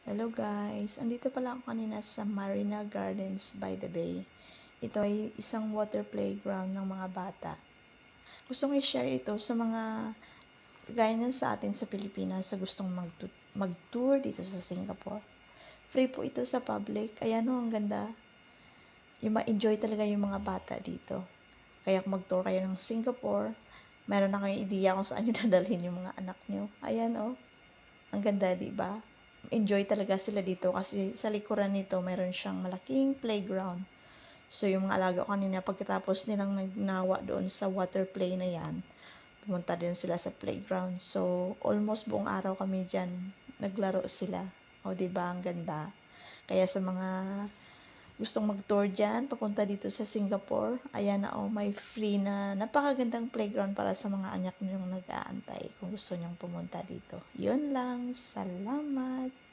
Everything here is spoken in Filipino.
Hello guys, andito pala ako kanina sa Marina Gardens by the Bay. Ito ay isang water playground ng mga bata. Gusto kong i-share ito sa mga gaya ng sa atin sa Pilipinas sa gustong mag-tour dito sa Singapore. Free po ito sa public. Ayan o, ang ganda. Yung ma-enjoy talaga yung mga bata dito. Kaya kung mag-tour kayo ng Singapore, meron na kayong ideya kung saan nyo dadalhin yung mga anak nyo. Ayan o, ang ganda, diba? Enjoy talaga sila dito kasi sa likuran nito mayroon siyang malaking playground. So yung mga alaga ko kanina pagkatapos nilang nagnawa doon sa water play na yan, pumunta din sila sa playground. So almost buong araw kami diyan naglaro sila. O diba ang ganda. Kaya sa mga gustong mag-tour dyan, papunta dito sa Singapore, ayan na may free na napakagandang playground para sa mga anak niyong nag-aantay kung gusto niyong pumunta dito. Yun lang. Salamat.